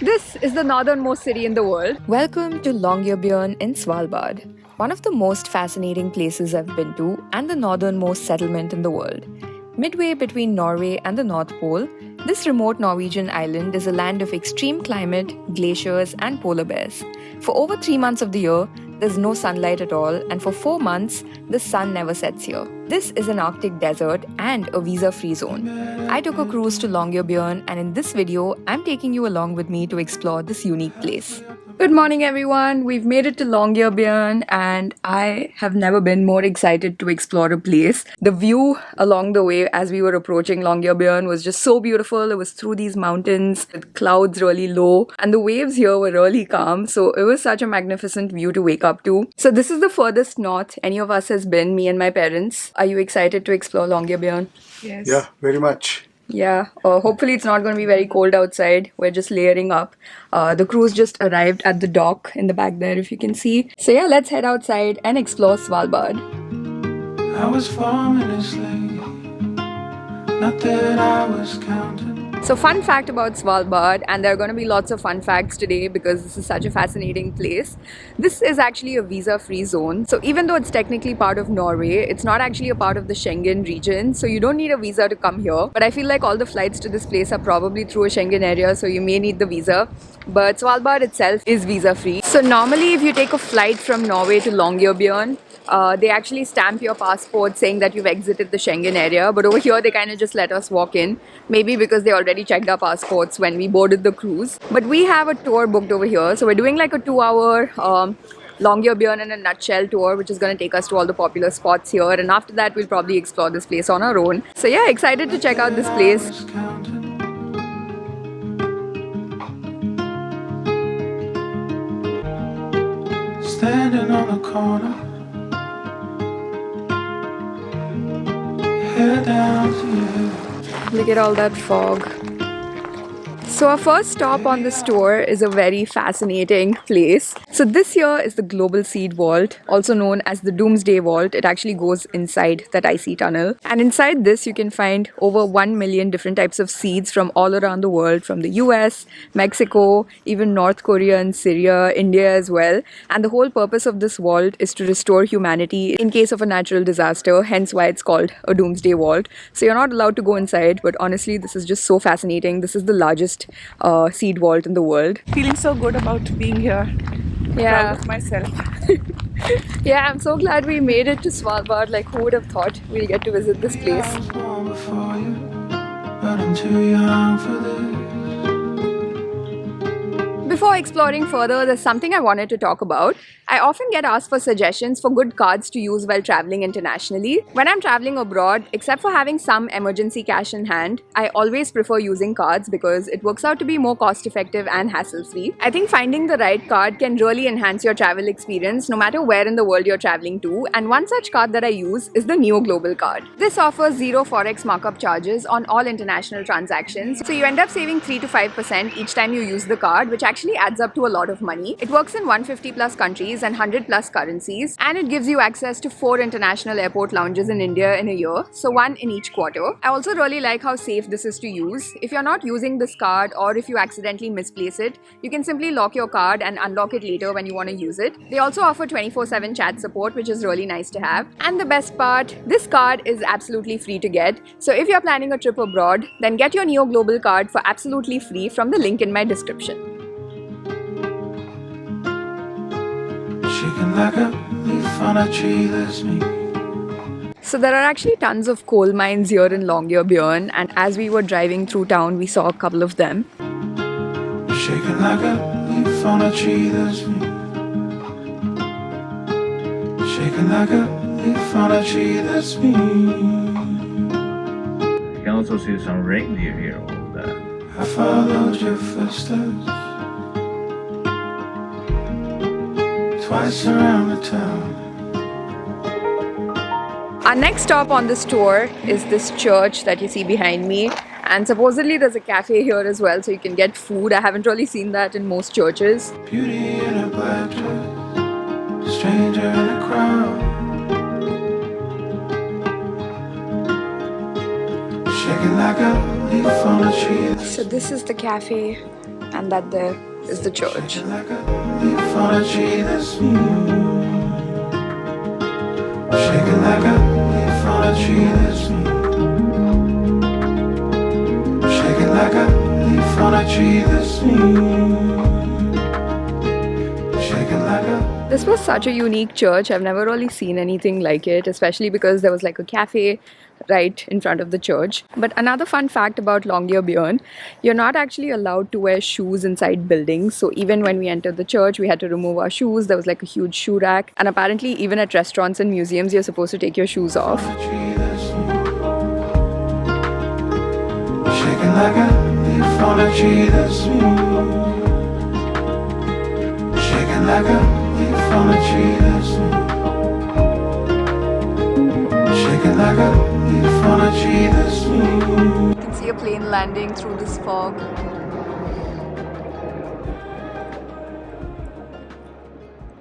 This is the northernmost city in the world. Welcome to Longyearbyen in Svalbard, one of the most fascinating places I've been to and the northernmost settlement in the world. Midway between Norway and the North Pole, this remote Norwegian island is a land of extreme climate, glaciers, and polar bears. For over 3 months of the year, there's no sunlight at all, and for 4 months, the sun never sets here. This is an Arctic desert and a visa-free zone. I took a cruise to Longyearbyen, and in this video, I'm taking you along with me to explore this unique place. Good morning, everyone. We've made it to Longyearbyen, and I have never been more excited to explore a place. The view along the way as we were approaching Longyearbyen was just so beautiful. It was through these mountains with clouds really low, and the waves here were really calm. So it was such a magnificent view to wake up to. So this is the furthest north any of us has been, me and my parents. Are you excited to explore Longyearbyen? Yes. Yeah, very much. Yeah, hopefully it's not going to be very cold outside. We're just layering up. The cruise just arrived at the dock in the back there, if you can see. So yeah, let's head outside and explore Svalbard. I was forming a slave, not that I was counting. So fun fact about Svalbard, and there are going to be lots of fun facts today because this is such a fascinating place. This is actually a visa-free zone. So even though it's technically part of Norway, it's not actually a part of the Schengen region. So you don't need a visa to come here. But I feel like all the flights to this place are probably through a Schengen area, so you may need the visa. But Svalbard itself is visa-free. So normally if you take a flight from Norway to Longyearbyen, they actually stamp your passport saying that you've exited the Schengen area, but over here they kind of just let us walk in, maybe because they already checked our passports when we boarded the cruise. But we have a tour booked over here, so we're doing like a 2-hour Longyearbyen in a nutshell tour, which is going to take us to all the popular spots here, and after that we'll probably explore this place on our own. So yeah, excited to check out this place. Standing on the corner, head down to your head. Look at all that fog. So our first stop on this tour is a very fascinating place. So this here is the Global Seed Vault, also known as the Doomsday Vault. It actually goes inside that icy tunnel. And inside this you can find over 1 million different types of seeds from all around the world, from the US, Mexico, even North Korea and Syria, India as well. And the whole purpose of this vault is to restore humanity in case of a natural disaster, hence why it's called a Doomsday Vault. So you're not allowed to go inside, but honestly this is just so fascinating. This is the largest seed vault in the world. Feeling so good about being here. Yeah. Proud of myself. Yeah, I'm so glad we made it to Svalbard. Like, who would have thought we'll get to visit this place? I was born before you, but I'm too young for this. Before exploring further, there's something I wanted to talk about. I often get asked for suggestions for good cards to use while traveling internationally. When I'm traveling abroad, except for having some emergency cash in hand, I always prefer using cards because it works out to be more cost-effective and hassle-free. I think finding the right card can really enhance your travel experience no matter where in the world you're traveling to, and one such card that I use is the Neo Global card. This offers 0 forex markup charges on all international transactions, so you end up saving 3 to 5% each time you use the card, which actually adds up to a lot of money. It works in 150 plus countries and 100 plus currencies, and it gives you access to 4 international airport lounges in India in a year, so 1 in each quarter. I also really like how safe this is to use. If you're not using this card, or if you accidentally misplace it, you can simply lock your card and unlock it later when you want to use it. They also offer 24/7 chat support, which is really nice to have. And the best part, this card is absolutely free to get. So if you're planning a trip abroad, then get your Neo Global card for absolutely free from the link in my description. Shaking like a leaf on a tree, that's me. So there are actually tons of coal mines here in Longyearbyen, and as we were driving through town, we saw a couple of them. Shaking like a leaf on a tree, that's me. Shaking like a leaf on a tree, that's me. You can also see some reindeer here over there. I followed your footsteps twice around the town. Our next stop on this tour is this church that you see behind me, and supposedly there's a cafe here as well, so you can get food. I haven't really seen that in most churches. Beauty in a black dress, stranger in a crowd. Shaking like a leaf on a tree. So this is the cafe. And that there is the church. Like a leaf on a tree that's new. Shaking like a leaf on a tree that's new. Shaking like a leaf on a tree that's new. Shaking like a. This was such a unique church. I've never really seen anything like it, especially because there was like a cafe right in front of the church. But another fun fact about Longyearbyen, you're not actually allowed to wear shoes inside buildings. So even when we entered the church, we had to remove our shoes. There was like a huge shoe rack. And apparently even at restaurants and museums, you're supposed to take your shoes off. Shaking like a leaf on a tree that's new. Shaking like a leaf on a tree that's new. Shaking like a leaf on a tree that's new. You can see a plane landing through this fog.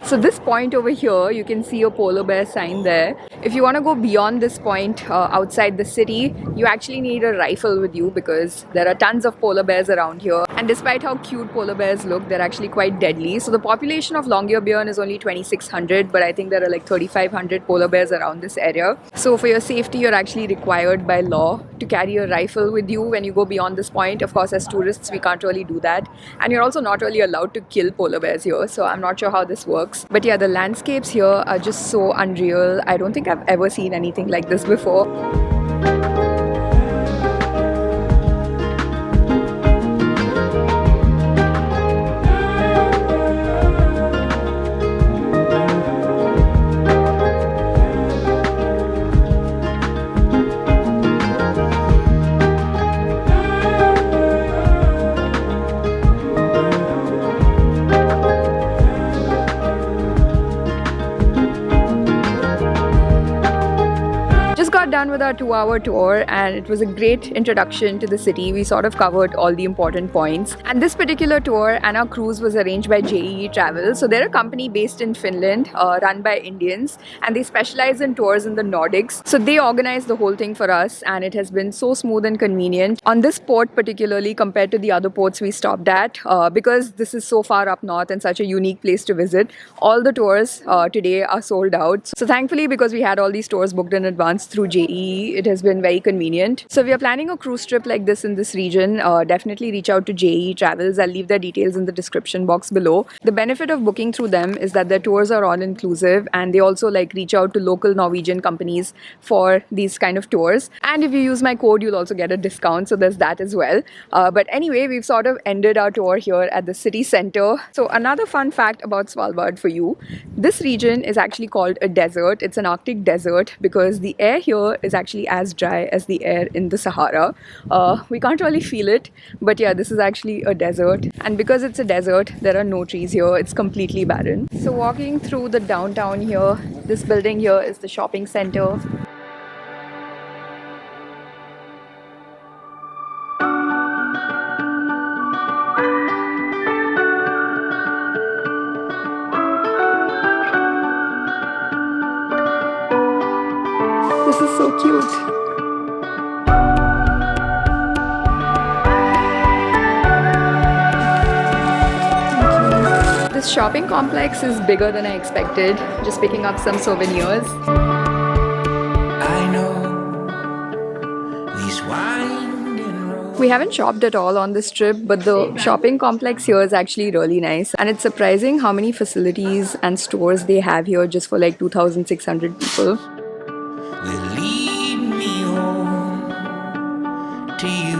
So this point over here, you can see a polar bear sign there. If you want to go beyond this point outside the city, you actually need a rifle with you because there are tons of polar bears around here. And despite how cute polar bears look, they're actually quite deadly. So the population of Longyearbyen is only 2,600, but I think there are like 3,500 polar bears around this area. So for your safety, you're actually required by law to carry a rifle with you when you go beyond this point. Of course, as tourists, we can't really do that. And you're also not really allowed to kill polar bears here. So I'm not sure how this works. But yeah, the landscapes here are just so unreal. I don't think I've ever seen anything like this before. Done with our 2-hour tour, and it was a great introduction to the city. We sort of covered all the important points, and this particular tour and our cruise was arranged by JEE Travel. So they're a company based in Finland, run by Indians, and they specialize in tours in the Nordics. So they organized the whole thing for us, and it has been so smooth and convenient on this port particularly compared to the other ports we stopped at, because this is so far up north and such a unique place to visit. All the tours today are sold out. So thankfully, because we had all these tours booked in advance through JEE, it has been very convenient. So if you're planning a cruise trip like this in this region, definitely reach out to JEE Travels. I'll leave their details in the description box below. The benefit of booking through them is that their tours are all inclusive, and they also like reach out to local Norwegian companies for these kind of tours. And if you use my code, you'll also get a discount. So there's that as well. But anyway, we've sort of ended our tour here at the city center. So another fun fact about Svalbard for you. This region is actually called a desert. It's an Arctic desert because the air here is actually as dry as the air in the Sahara. We can't really feel it, but yeah, this is actually a desert. And because it's a desert, there are no trees here. It's completely barren. So walking through the downtown here, this building here is the shopping center. This is so cute. This shopping complex is bigger than I expected. Just picking up some souvenirs. I know these winding roads. We haven't shopped at all on this trip, but the shopping complex here is actually really nice. And it's surprising how many facilities and stores they have here just for like 2,600 people. Will lead me home to you.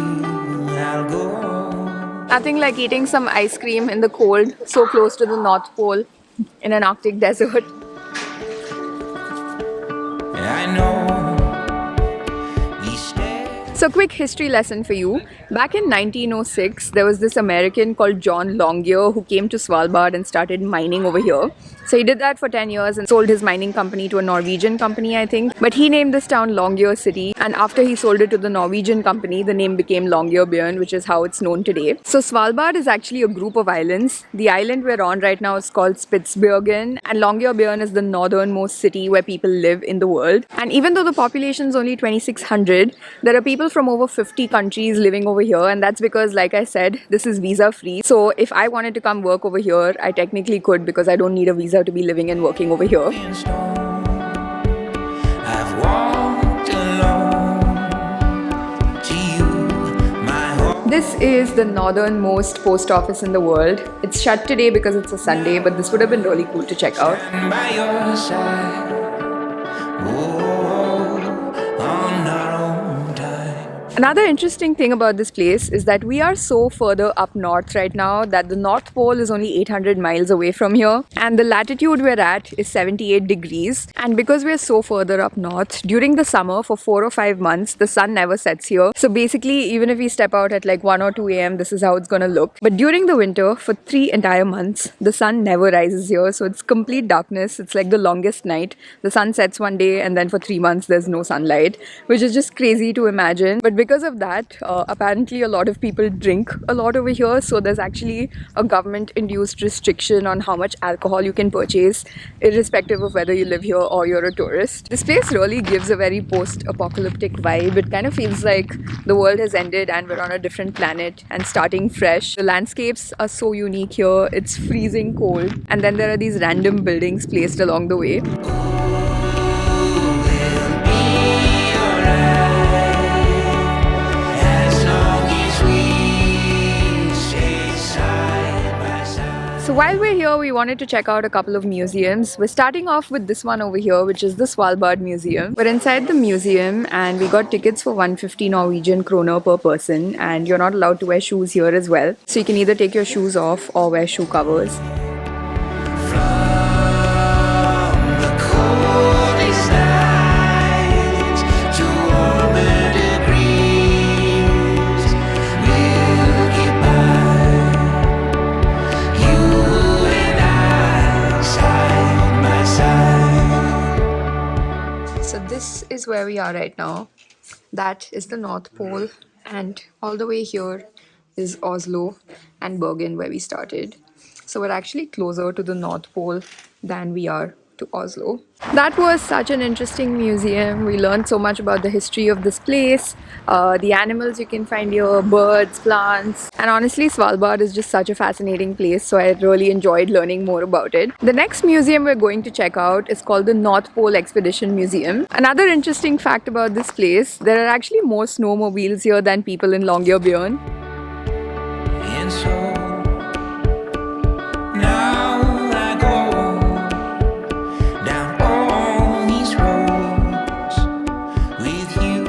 I'll go. Nothing like eating some ice cream in the cold, so close to the North Pole in an Arctic desert. I know these stairs. So quick history lesson for you. Back in 1906, there was this American called John Longyear who came to Svalbard and started mining over here. So he did that for 10 years and sold his mining company to a Norwegian company, I think. But he named this town Longyear City, and after he sold it to the Norwegian company, the name became Longyearbyen, which is how it's known today. So Svalbard is actually a group of islands. The island we're on right now is called Spitsbergen, and Longyearbyen is the northernmost city where people live in the world. And even though the population is only 2,600, there are people from over 50 countries living over here, and that's because, like I said, this is visa free. So if I wanted to come work over here, I technically could because I don't need a visa to be living and working over here. I've walked alone to you, my home. This is the northernmost post office in the world. It's shut today because it's a Sunday, but this would have been really cool to check out. By your side, on our own time. Another interesting thing about this place is that we are so further up north right now that the North Pole is only 800 miles away from here, and the latitude we're at is 78 degrees. And because we're so further up north, during the summer for 4 or 5 months, the sun never sets here. So basically, even if we step out at like 1 or 2 a.m., this is how it's gonna look. But during the winter, for 3 entire months, the sun never rises here. So it's complete darkness. It's like the longest night. The sun sets one day, and then for 3 months, there's no sunlight, which is just crazy to imagine. But because of that, apparently a lot of people drink a lot over here, so there's actually a government-induced restriction on how much alcohol you can purchase, irrespective of whether you live here or you're a tourist. This place really gives a very post-apocalyptic vibe. It kind of feels like the world has ended and we're on a different planet and starting fresh. The landscapes are so unique here. It's freezing cold, and then there are these random buildings placed along the way. So while we're here, we wanted to check out a couple of museums. We're starting off with this one over here, which is the Svalbard Museum. We're inside the museum and we got tickets for 150 Norwegian kroner per person, and you're not allowed to wear shoes here as well. So you can either take your shoes off or wear shoe covers. This is where we are right now. That is the North Pole, and all the way here is Oslo and Bergen where we started. So we're actually closer to the North Pole than we are to Oslo. That was such an interesting museum. We learned so much about the history of this place, the animals you can find here, birds, plants, and honestly Svalbard is just such a fascinating place, so I really enjoyed learning more about it. The next museum we're going to check out is called the North Pole Expedition Museum. Another interesting fact about this place, there are actually more snowmobiles here than people in Longyearbyen. And so now I go down all these roads with you.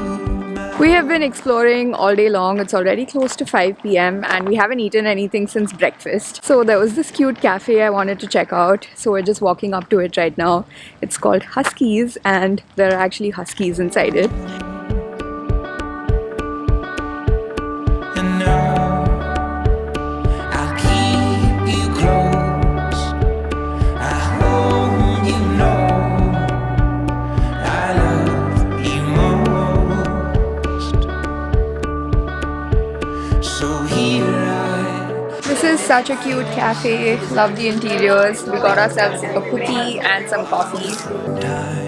We have been exploring all day long. It's already close to 5 p.m. and we haven't eaten anything since breakfast. So there was this cute cafe I wanted to check out. So we're just walking up to it right now. It's called Huskies, and there are actually huskies inside it. And now I'll keep you close. I hope you know I love you most. So here This is such a cute cafe. Love the interiors. We got ourselves a cookie and some coffee. time.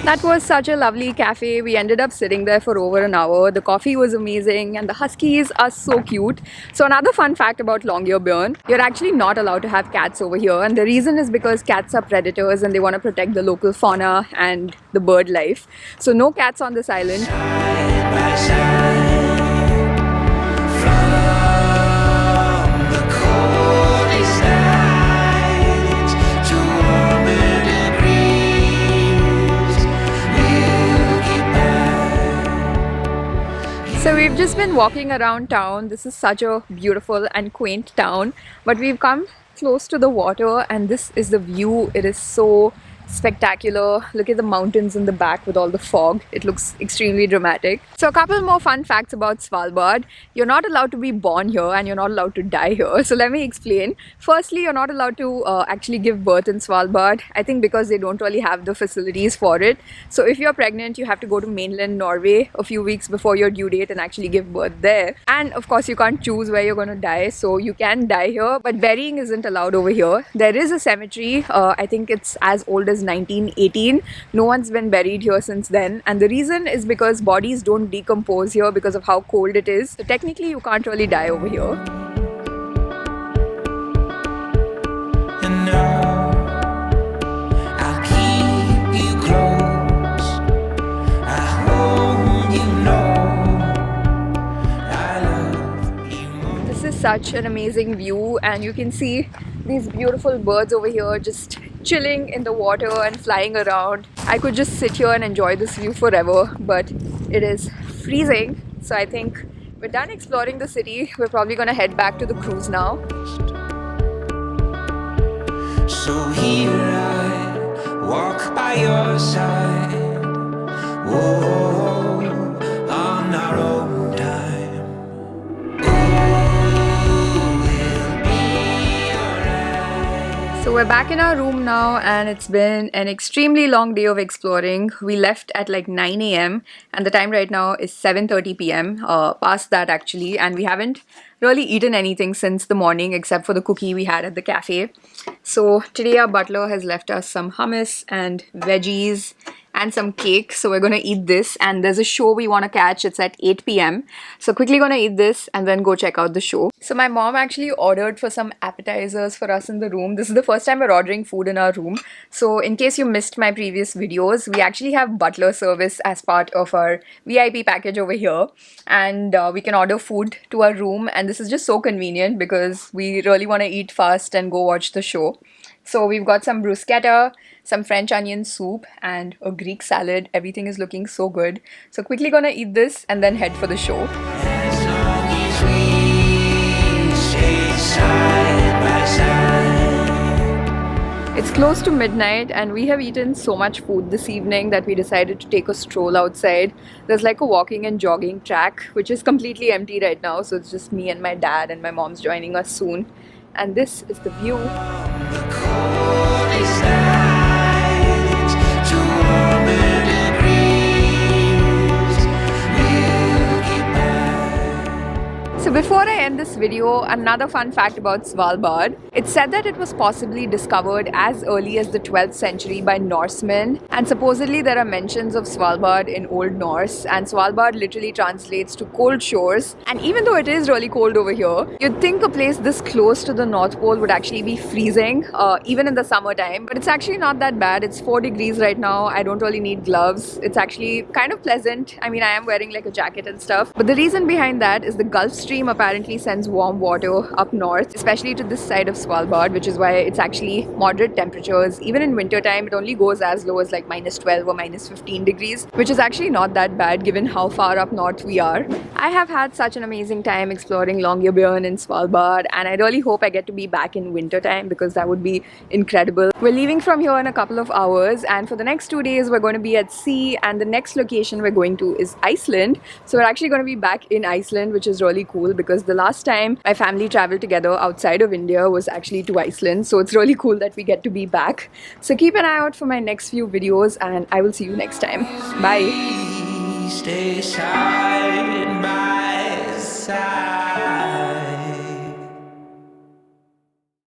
That was such a lovely cafe. We ended up sitting there for over an hour. The coffee was amazing and the huskies are so cute. So another fun fact about Longyearbyen, you're actually not allowed to have cats over here, and the reason is because cats are predators and they want to protect the local fauna and the bird life. So no cats on this island. Side by side, from the coldest nights to warmer degrees, we'll get by. So we've just been walking around town. This is such a beautiful and quaint town, but we've come close to the water and this is the view. It is so spectacular. Look at the mountains in the back with all the fog. It looks extremely dramatic. So a couple more fun facts about Svalbard. You're not allowed to be born here and you're not allowed to die here. So let me explain. Firstly, you're not allowed to actually give birth in Svalbard. I think because they don't really have the facilities for it. So if you're pregnant, you have to go to mainland Norway a few weeks before your due date and actually give birth there. And of course, you can't choose where you're going to die. So you can die here, but burying isn't allowed over here. There is a cemetery. I think it's as old as 1918. No one's been buried here since then, and the reason is because bodies don't decompose here because of how cold it is. So technically you can't really die over here. And now I'll keep you close. I hope you know I love you more. This is such an amazing view, and you can see these beautiful birds over here just chilling in the water and flying around. I could just sit here and enjoy this view forever, but it is freezing. So I think we're done exploring the city. We're probably gonna head back to the cruise now. So here I walk by your side. Whoa, on our own time. So we're back in our room now, and it's been an extremely long day of exploring. We left at like 9 a.m. and the time right now is 7:30 p.m. Past that actually, and we haven't really eaten anything since the morning except for the cookie we had at the cafe. So today our butler has left us some hummus and veggies and some cake. So we're gonna eat this, and there's a show we wanna catch. It's at 8 p.m. So quickly gonna eat this and then go check out the show. So my mom actually ordered for some appetizers for us in the room. This is the first time we're ordering food in our room. So in case you missed my previous videos, we actually have butler service as part of our VIP package over here, and we can order food to our room, and this is just so convenient because we really want to eat fast and go watch the show. So we've got some bruschetta, some French onion soup, and a Greek salad. Everything is looking so good. So quickly gonna eat this and then head for the show. As long as we stay side by side. It's close to midnight and we have eaten so much food this evening that we decided to take a stroll outside. There's like a walking and jogging track which is completely empty right now, so it's just me and my dad, and my mom's joining us soon. And this is the view. The coldest nights to warmer degrees. We'll get back. So before I end this video, another fun fact about Svalbard. It's said that it was possibly discovered as early as the 12th century by Norsemen, and supposedly there are mentions of Svalbard in Old Norse, and Svalbard literally translates to cold shores. And even though it is really cold over here, you'd think a place this close to the North Pole would actually be freezing, even in the summertime, but it's actually not that bad. It's 4 degrees right now. I don't really need gloves. It's actually kind of pleasant. I mean, I am wearing like a jacket and stuff, but the reason behind that is the Gulf Stream apparently sends warm water up north, especially to this side of Svalbard, which is why it's actually moderate temperatures. Even in winter time, it only goes as low as like -12 or -15 degrees, which is actually not that bad given how far up north we are. I have had such an amazing time exploring Longyearbyen in Svalbard, and I really hope I get to be back in winter time because that would be incredible. We're leaving from here in a couple of hours, and for the next 2 days we're going to be at sea, and the next location we're going to is Iceland. So we're actually going to be back in Iceland, which is really cool because the last time my family traveled together outside of India was actually to Iceland. So it's really cool that we get to be back. So keep an eye out for my next few videos, and I will see you next time. Bye. We stay side by